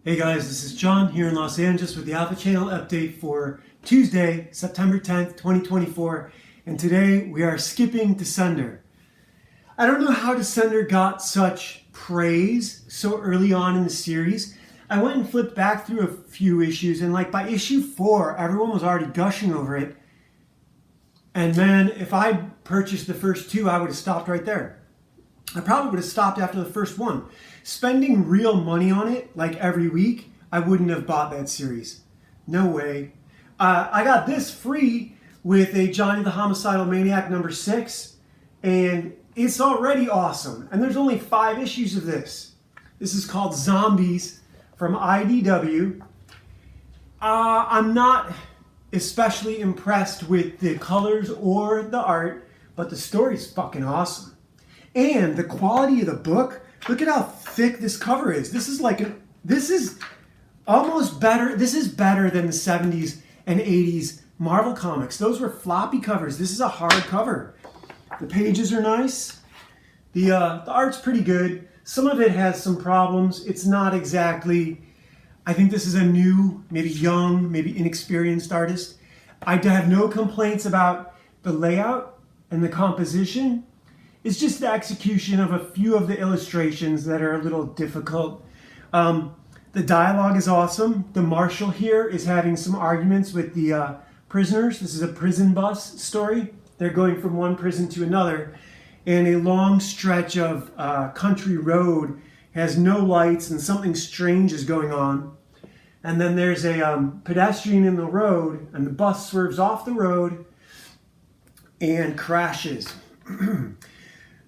Hey guys, this is John here in Los Angeles with the Alpha Channel update for Tuesday, September 10th, 2024. And today we are skipping Descender. I don't know how Descender got such praise so early on in the series. I went and flipped back through a few issues, and like by issue 4, everyone was already gushing over it. And man, if I purchased the first 2, I would have stopped right there. I probably would have stopped after the first one. Spending real money on it, like every week, I wouldn't have bought that series. No way. I got this free with a Johnny the Homicidal Maniac number 6, and it's already awesome. And there's only 5 issues of this. This is called Zombies from IDW. I'm not especially impressed with the colors or the art, but the story's fucking awesome. And the quality of the book, look at how thick this cover is. This is almost better. This is better than the 70s and 80s Marvel comics. Those were floppy covers. This is a hard cover. The pages are nice. The art's pretty good. Some of it has some problems. It's not exactly, I think this is a new, maybe young, maybe inexperienced artist. I have no complaints about the layout and the composition. It's just the execution of a few of the illustrations that are a little difficult. The dialogue is awesome. The marshal here is having some arguments with the prisoners. This is a prison bus story. They're going from one prison to another, and a long stretch of country road has no lights and something strange is going on. And then there's a pedestrian in the road, and the bus swerves off the road and crashes.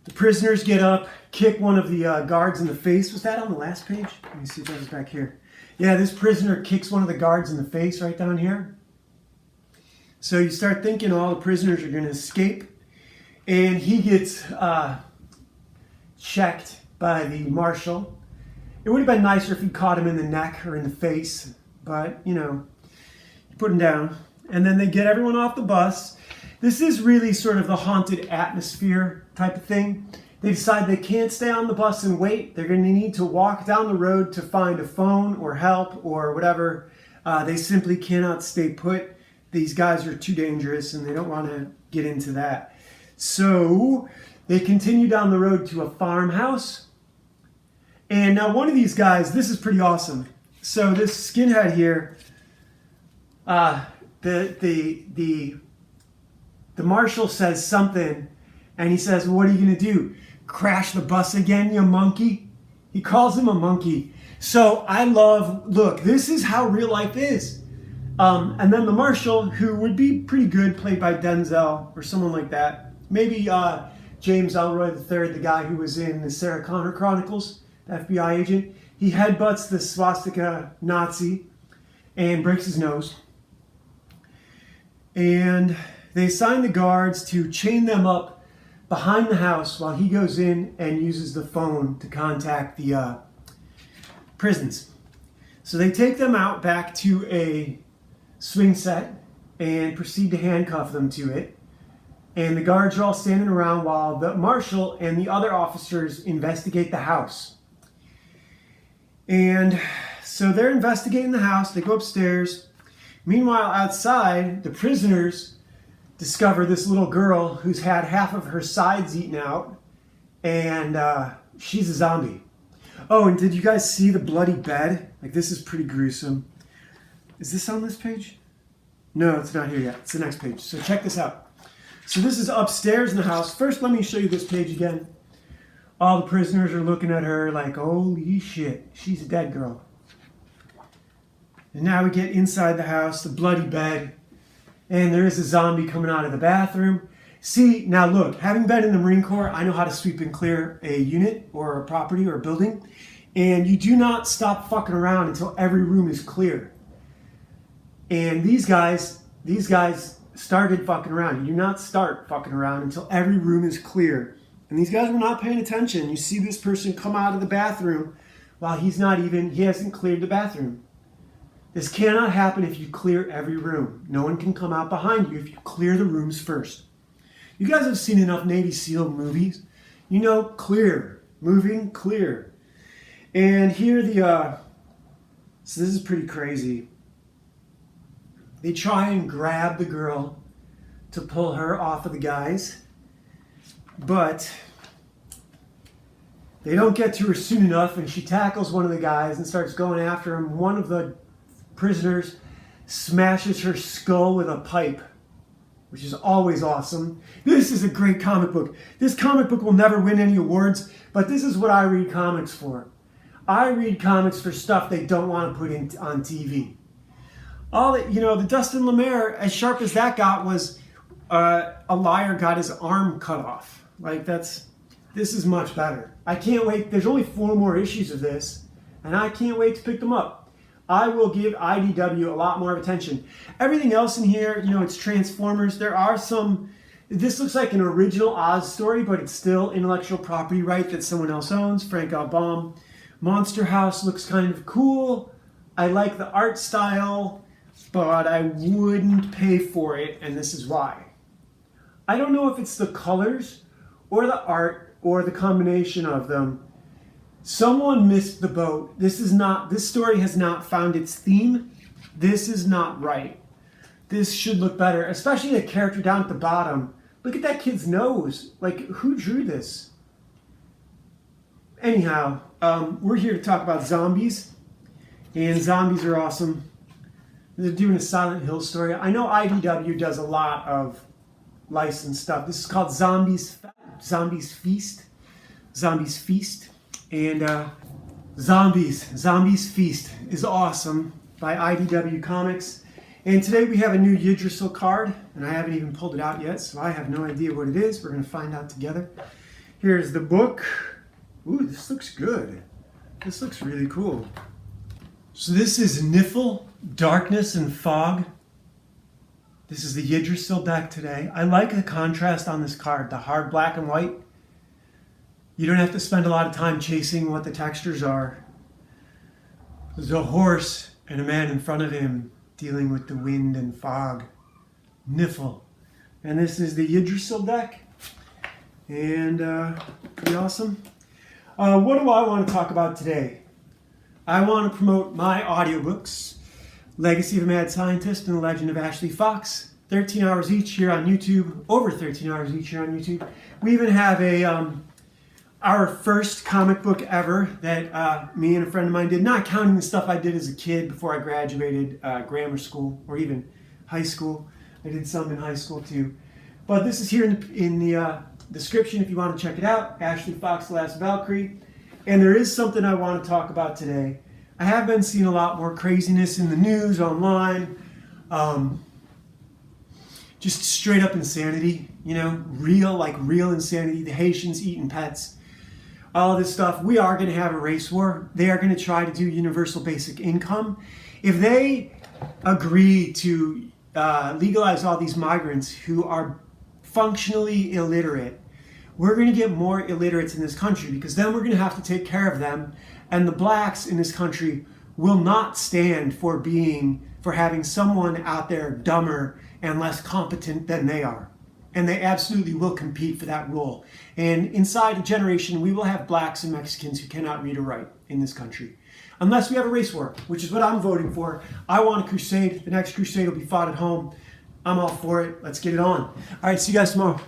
The prisoners get up, kick one of the guards in the face. Was that on the last page? Let me see if that was back here. Yeah, this prisoner kicks one of the guards in the face right down here. So you start thinking all the prisoners are going to escape. And he gets checked by the marshal. It would have been nicer if he caught him in the neck or in the face. But, you know, you put him down. And then they get everyone off the bus. This is really sort of the haunted atmosphere type of thing. They decide they can't stay on the bus and wait. They're going to need to walk down the road to find a phone or help or whatever. They simply cannot stay put. These guys are too dangerous and they don't want to get into that. So they continue down the road to a farmhouse. And now one of these guys, this is pretty awesome. So this skinhead here, the marshal says something, and he says, "What are you going to do? Crash the bus again, you monkey?" He calls him a monkey. So I love, look, this is how real life is. And then the marshal, who would be pretty good, played by Denzel or someone like that. Maybe James Elroy III, the guy who was in the Sarah Connor Chronicles, the FBI agent. He headbutts the swastika Nazi and breaks his nose. And they assign the guards to chain them up behind the house while he goes in and uses the phone to contact the prisons. So they take them out back to a swing set and proceed to handcuff them to it. And the guards are all standing around while the marshal and the other officers investigate the house. And so they're investigating the house. They go upstairs. Meanwhile, outside, the prisoners discover this little girl who's had half of her sides eaten out, and she's a zombie. Oh, and did you guys see the bloody bed? Like, this is pretty gruesome. Is this on this page? No, it's not here yet. It's the next page. So check this out. So this is upstairs in the house. First, let me show you this page again. All the prisoners are looking at her like, holy shit, she's a dead girl. And now we get inside the house, the bloody bed. And there is a zombie coming out of the bathroom. See, now look, having been in the Marine Corps, I know how to sweep and clear a unit or a property or a building. And you do not stop fucking around until every room is clear. And these guys started fucking around. You do not start fucking around until every room is clear. And these guys were not paying attention. You see this person come out of the bathroom while he hasn't cleared the bathroom. This cannot happen if you clear every room. No one can come out behind you if you clear the rooms first. You guys have seen enough Navy SEAL movies. You know, clear, moving, clear. And here So this is pretty crazy. They try and grab the girl to pull her off of the guys, but they don't get to her soon enough, and she tackles one of the guys and starts going after him. One of the prisoners smashes her skull with a pipe, which is always awesome. This is a great comic book. This comic book will never win any awards, but this is what I read comics for. I read comics for stuff they don't want to put on TV. The Dustin Lemaire, as sharp as that got, was a liar got his arm cut off. This is much better. I can't wait. There's only 4 more issues of this, and I can't wait to pick them up. I will give IDW a lot more attention. Everything else in here, it's Transformers. There are some, this looks like an original Oz story, but it's still intellectual property right that someone else owns, Frank L. Baum. Monster House looks kind of cool. I like the art style, but I wouldn't pay for it, and this is why. I don't know if it's the colors or the art or the combination of them. Someone missed the boat. This story has not found its theme. This is not right. This should look better, especially the character down at the bottom. Look at that kid's nose. Who drew this? Anyhow, we're here to talk about zombies, and zombies are awesome. They're doing a Silent Hill story. I know IDW does a lot of licensed stuff. This is called Zombies Feast. Zombies Feast. And Zombies Feast is awesome by IDW Comics. And today we have a new Yggdrasil card, and I haven't even pulled it out yet, so I have no idea what it is. We're going to find out together. Here's the book. Ooh, this looks good. This looks really cool. So this is Niffle, Darkness, and Fog. This is the Yggdrasil deck today. I like the contrast on this card, the hard black and white. You don't have to spend a lot of time chasing what the textures are. There's a horse and a man in front of him dealing with the wind and fog. Niffle. And this is the Yggdrasil deck. And pretty awesome. What do I want to talk about today? I want to promote my audiobooks, Legacy of a Mad Scientist and The Legend of Ashley Fox. 13 hours each here on YouTube, over 13 hours each here on YouTube. We even have our first comic book ever that me and a friend of mine did, not counting the stuff I did as a kid before I graduated grammar school or even high school. I did some in high school too. But this is here in the description if you want to check it out. Ashley Fox, The Last Valkyrie. And there is something I want to talk about today. I have been seeing a lot more craziness in the news, online. Just straight up insanity, real insanity. The Haitians eating pets. All this stuff. We are going to have a race war. They are going to try to do universal basic income. If they agree to legalize all these migrants who are functionally illiterate, we're going to get more illiterates in this country, because then we're going to have to take care of them, and the blacks in this country will not stand for having someone out there dumber and less competent than they are. And they absolutely will compete for that role. And inside a generation, we will have blacks and Mexicans who cannot read or write in this country. Unless we have a race war, which is what I'm voting for. I want a crusade. The next crusade will be fought at home. I'm all for it. Let's get it on. All right, see you guys tomorrow.